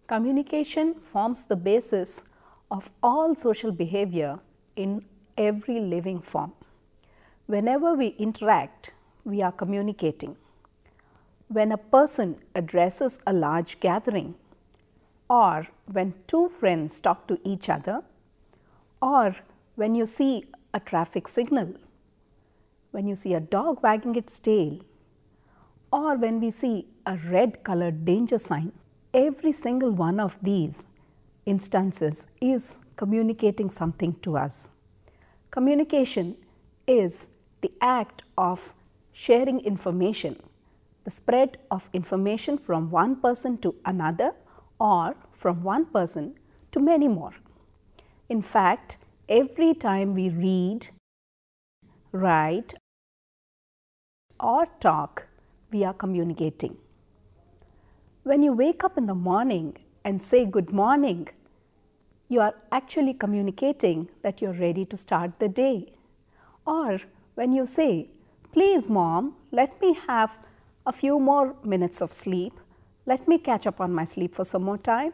Communication forms the basis of all social behavior in every living form. Whenever we interact, we are communicating. When a person addresses a large gathering, or when two friends talk to each other, or when you see a traffic signal, when you see a dog wagging its tail, or when we see a red colored danger sign, every single one of these instances is communicating something to us. Communication is the act of sharing information, the spread of information from one person to another or from one person to many more. In fact, every time we read, write, or talk, we are communicating. When you wake up in the morning and say good morning, you are actually communicating that you are ready to start the day. Or when you say, please mom, let me have a few more minutes of sleep, let me catch up on my sleep for some more time,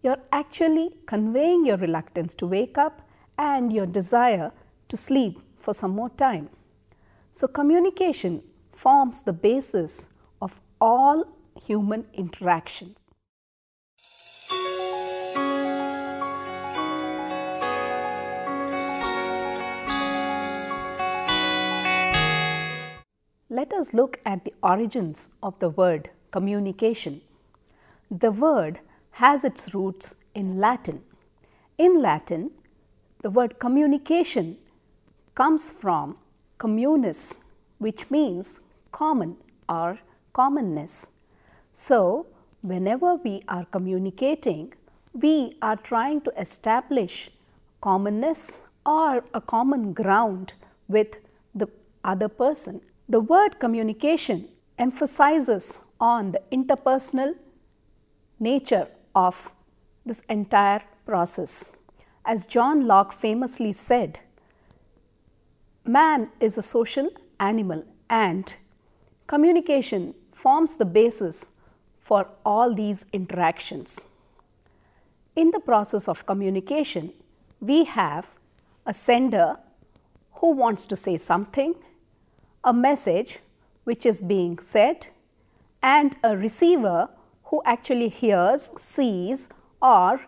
you are actually conveying your reluctance to wake up and your desire to sleep for some more time. So communication forms the basis of all human interactions. Let us look at the origins of the word communication. The word has its roots in Latin. In Latin, the word communication comes from communis, which means common or commonness. So, whenever we are communicating, we are trying to establish commonness or a common ground with the other person. The word communication emphasizes on the interpersonal nature of this entire process. As John Locke famously said, man is a social animal and communication forms the basis for all these interactions. In the process of communication, we have a sender who wants to say something, a message which is being said, and a receiver who actually hears, sees, or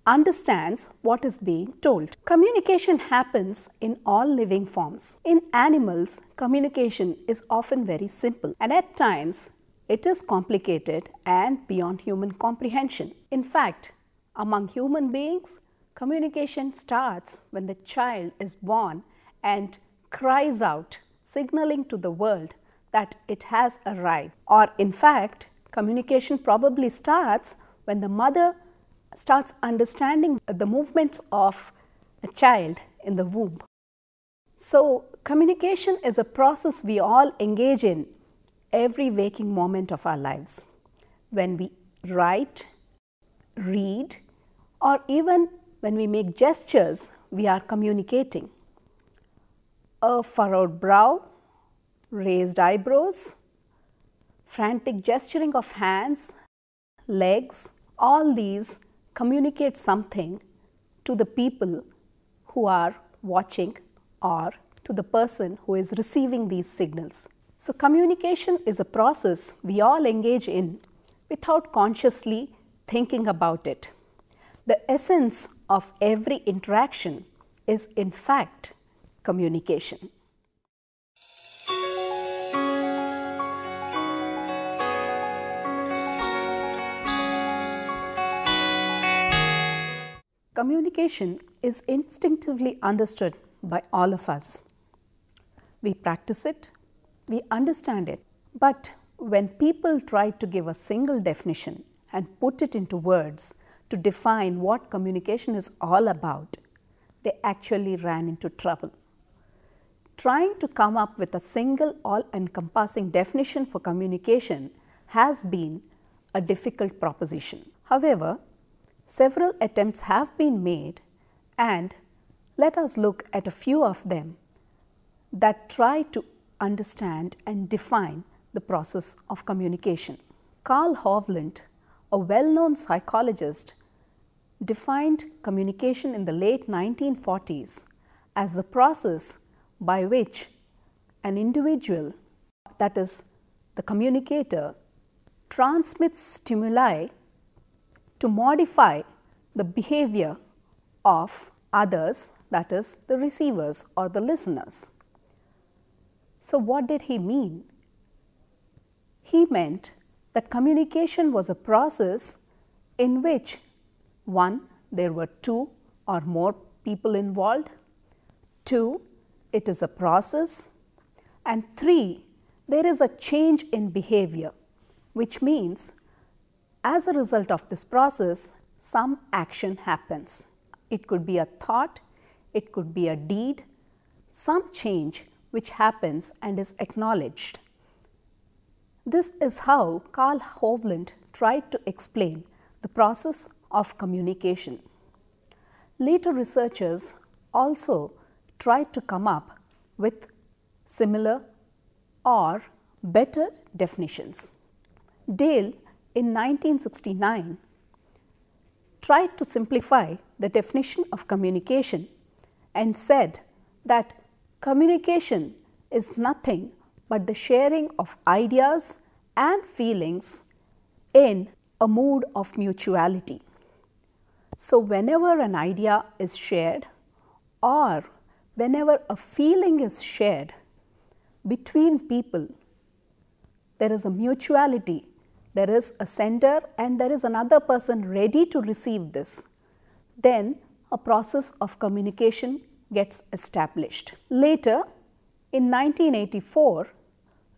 understands what is being told. Communication happens in all living forms. In animals, communication is often very simple, and at times it is complicated and beyond human comprehension. In fact, among human beings, communication starts when the child is born and cries out, signaling to the world that it has arrived. Or in fact, communication probably starts when the mother starts understanding the movements of a child in the womb. So, communication is a process we all engage in every waking moment of our lives. When we write, read, or even when we make gestures, we are communicating. A furrowed brow, raised eyebrows, frantic gesturing of hands, legs, all these communicate something to the people who are watching or to the person who is receiving these signals. So, communication is a process we all engage in without consciously thinking about it. The essence of every interaction is in fact communication. Communication is instinctively understood by all of us. We practice it, we understand it, but when people try to give a single definition and put it into words to define what communication is all about, they actually ran into trouble. Trying to come up with a single all-encompassing definition for communication has been a difficult proposition. However, several attempts have been made, and let us look at a few of them that try to understand and define the process of communication. Karl Hovland a well-known psychologist, defined communication in the late 1940s as the process by which an individual, that is the communicator, transmits stimuli to modify the behavior of others, that is the receivers or the listeners. So what did he mean? He meant that communication was a process in which 1. There were 2 or more people involved, 2. It is a process, and 3. There is a change in behavior, which means as a result of this process, some action happens. It could be a thought, it could be a deed, some change which happens and is acknowledged. This is how Carl Hovland tried to explain the process of communication. Later researchers also tried to come up with similar or better definitions. Dale in 1969 tried to simplify the definition of communication and said that communication is nothing but the sharing of ideas and feelings in a mood of mutuality. So whenever an idea is shared or whenever a feeling is shared between people, there is a mutuality, there is a sender and there is another person ready to receive this. Then a process of communication gets established. Later, in 1984,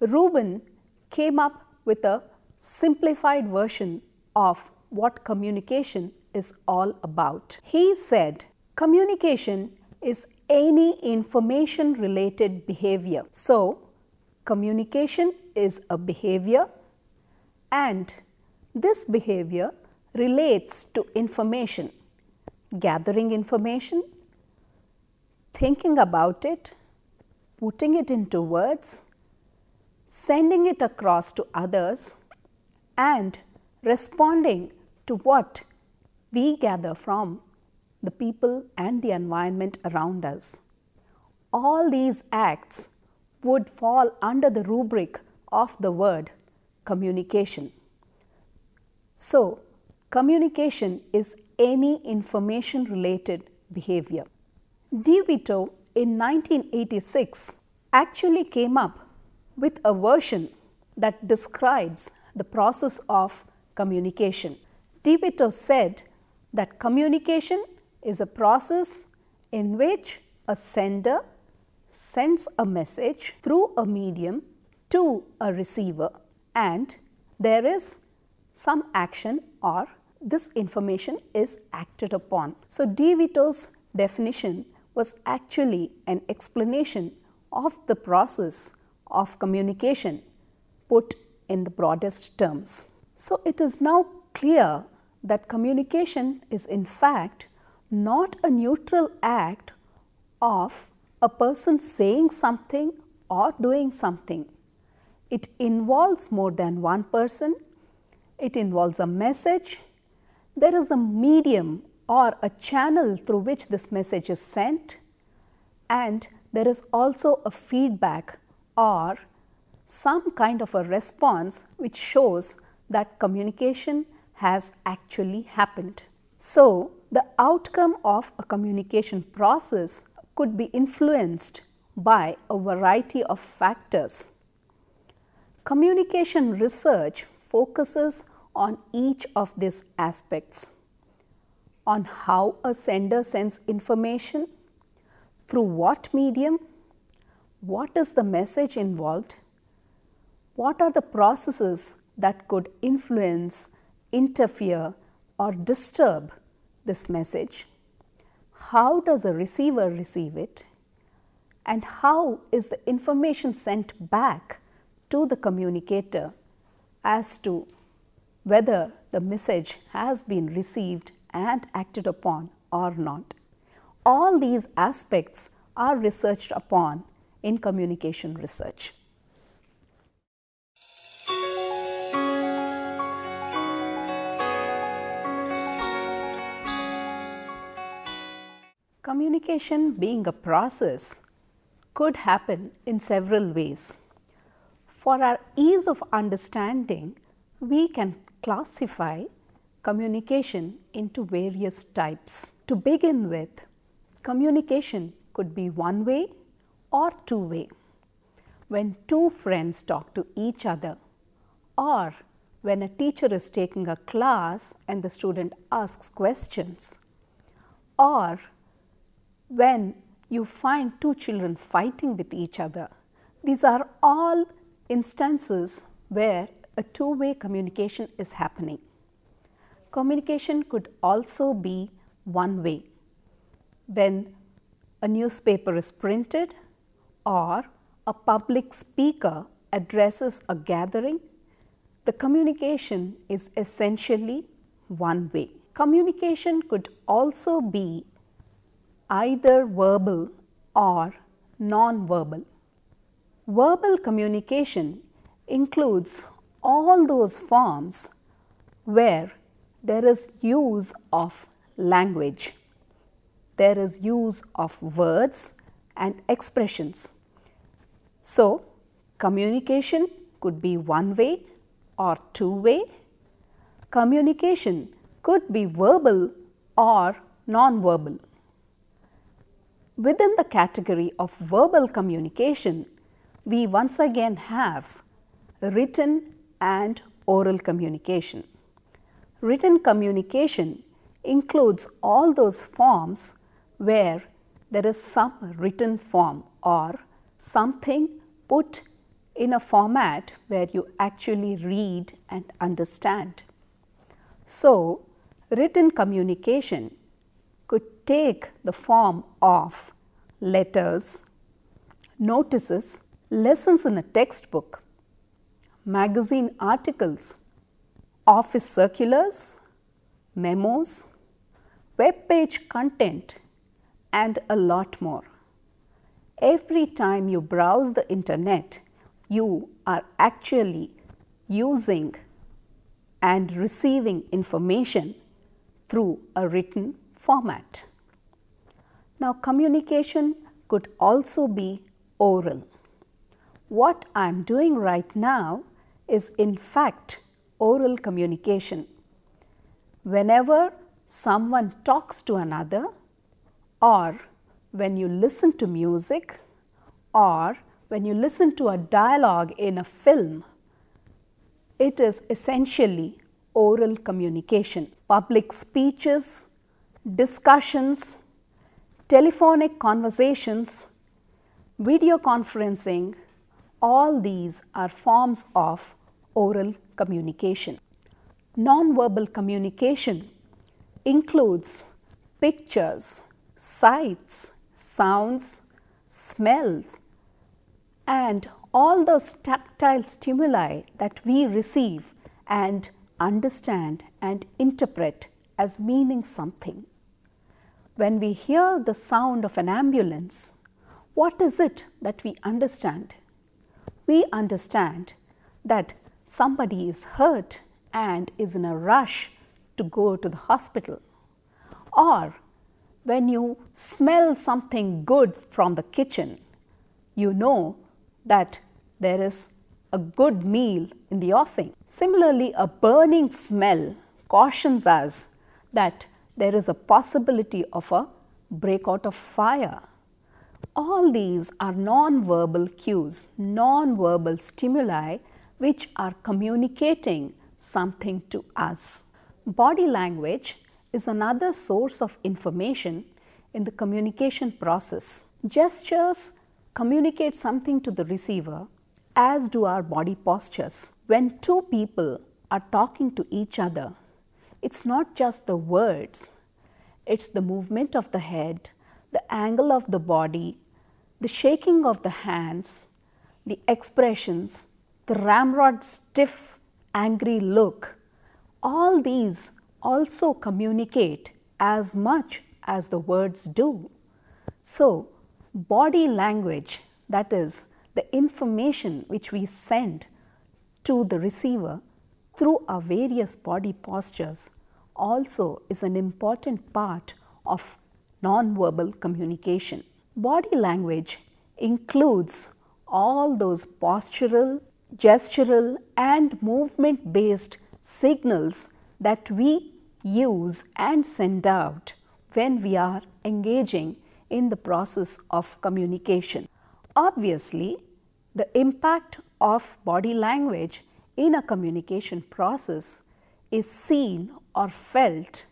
Rubin came up with a simplified version of what communication is all about. He said, communication is any information related behavior. So, communication is a behavior and this behavior relates to information, gathering information, thinking about it, putting it into words, sending it across to others and responding to what we gather from the people and the environment around us. All these acts would fall under the rubric of the word communication. So, communication is any information related behavior. DeVito in 1986 actually came up with a version that describes the process of communication. DeVito said that communication is a process in which a sender sends a message through a medium to a receiver and there is some action or this information is acted upon. So, DeVito's definition was actually an explanation of the process of communication put in the broadest terms. So, it is now clear that communication is in fact not a neutral act of a person saying something or doing something. It involves more than one person, it involves a message, there is a medium or a channel through which this message is sent and there is also a feedback or some kind of a response which shows that communication has actually happened. So, the outcome of a communication process could be influenced by a variety of factors. Communication research focuses on each of these aspects, on how a sender sends information, through what medium, what is the message involved, what are the processes that could influence, interfere or disturb this message, how does a receiver receive it, and how is the information sent back to the communicator as to whether the message has been received and acted upon or not. All these aspects are researched upon in communication research. Communication being a process could happen in several ways. For our ease of understanding, we can classify communication into various types. To begin with, communication could be one-way or two-way. When two friends talk to each other, or when a teacher is taking a class and the student asks questions, or when you find two children fighting with each other. These are all instances where a two-way communication is happening. Communication could also be one-way. When a newspaper is printed or a public speaker addresses a gathering, the communication is essentially one-way. Communication could also be either verbal or non-verbal. Verbal communication includes all those forms where there is use of language, there is use of words and expressions. So, communication could be one-way or two-way. Communication could be verbal or non-verbal. Within the category of verbal communication, we once again have written and oral communication. Written communication includes all those forms where there is some written form or something put in a format where you actually read and understand. So, written communication could take the form of letters, notices, lessons in a textbook, magazine articles, office circulars, memos, web page content, and a lot more. Every time you browse the internet, you are actually using and receiving information through a written format. Now, communication could also be oral. What I am doing right now is in fact oral communication. Whenever someone talks to another, or when you listen to music, or when you listen to a dialogue in a film, it is essentially oral communication. Public speeches, discussions, telephonic conversations, video conferencing, all these are forms of oral communication. Non-verbal communication includes pictures, sights, sounds, smells, and all those tactile stimuli that we receive and understand and interpret as meaning something. When we hear the sound of an ambulance, what is it that we understand? We understand that somebody is hurt and is in a rush to go to the hospital. Or when you smell something good from the kitchen, you know that there is a good meal in the offing. Similarly, a burning smell cautions us that there is a possibility of a breakout of fire. All these are non-verbal cues, non-verbal stimuli which are communicating something to us. Body language is another source of information in the communication process. Gestures communicate something to the receiver, as do our body postures. When two people are talking to each other, it's not just the words, it's the movement of the head, the angle of the body, the shaking of the hands, the expressions, the ramrod stiff, angry look. All these also communicate as much as the words do. So, body language, that is the information which we send to the receiver through our various body postures, also is an important part of non-verbal communication. Body language includes all those postural, gestural and movement-based signals that we use and send out when we are engaging in the process of communication. Obviously, the impact of body language in a communication process is seen or felt,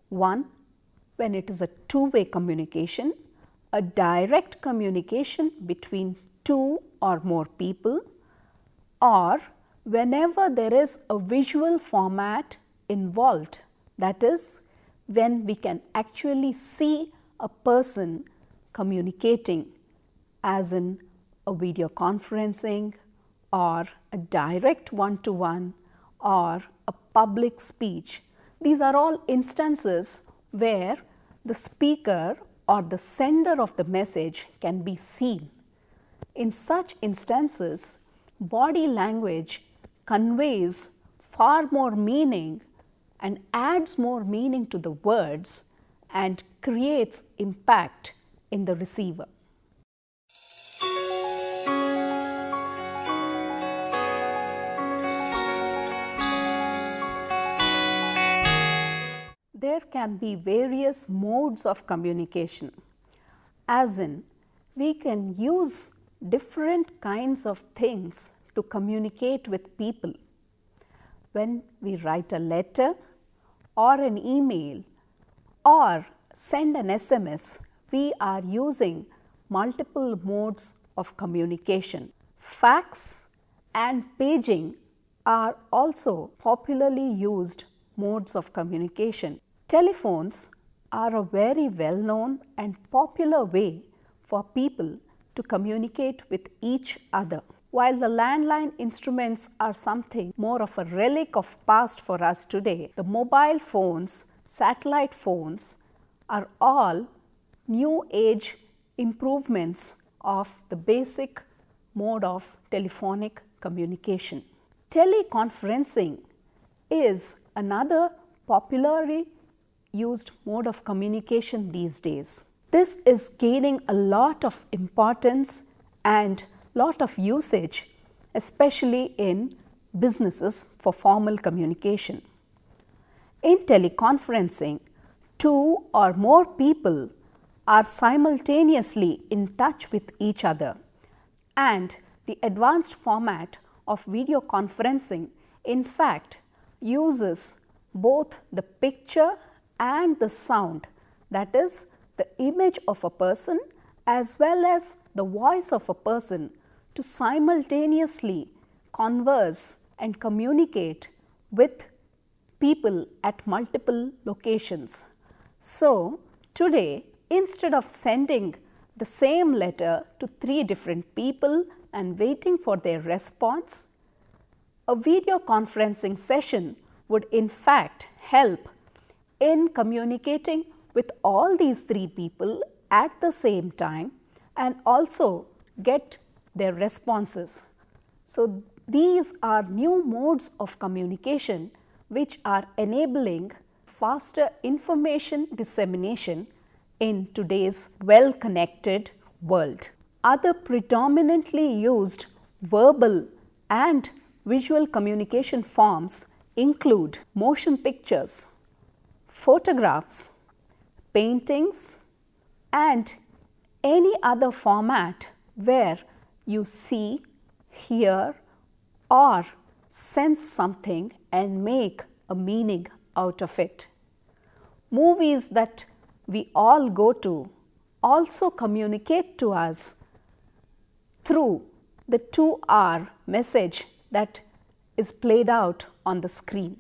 one, when it is a two-way communication, a direct communication between two or more people, or whenever there is a visual format involved, that is, when we can actually see a person communicating, as in a video conferencing or a direct one-to-one or a public speech. These are all instances where the speaker or the sender of the message can be seen. In such instances, body language conveys far more meaning and adds more meaning to the words and creates impact in the receiver. There can be various modes of communication, as in we can use different kinds of things to communicate with people. When we write a letter or an email or send an SMS, we are using multiple modes of communication. Fax and paging are also popularly used modes of communication. Telephones are a very well-known and popular way for people to communicate with each other. While the landline instruments are something more of a relic of past for us today, the mobile phones, satellite phones are all new age improvements of the basic mode of telephonic communication. Teleconferencing is another popularly used mode of communication these days. This is gaining a lot of importance and lot of usage, especially in businesses for formal communication. In teleconferencing, two or more people are simultaneously in touch with each other, and the advanced format of video conferencing in fact uses both the picture and the sound, that is, the image of a person as well as the voice of a person, to simultaneously converse and communicate with people at multiple locations. So, today, instead of sending the same letter to 3 different people and waiting for their response, a video conferencing session would in fact help in communicating with all these 3 people at the same time and also get their responses. So, these are new modes of communication which are enabling faster information dissemination in today's well-connected world. Other predominantly used verbal and visual communication forms include motion pictures, photographs, paintings, and any other format where you see, hear, or sense something and make a meaning out of it. Movies that we all go to also communicate to us through the 2-hour message that is played out on the screen.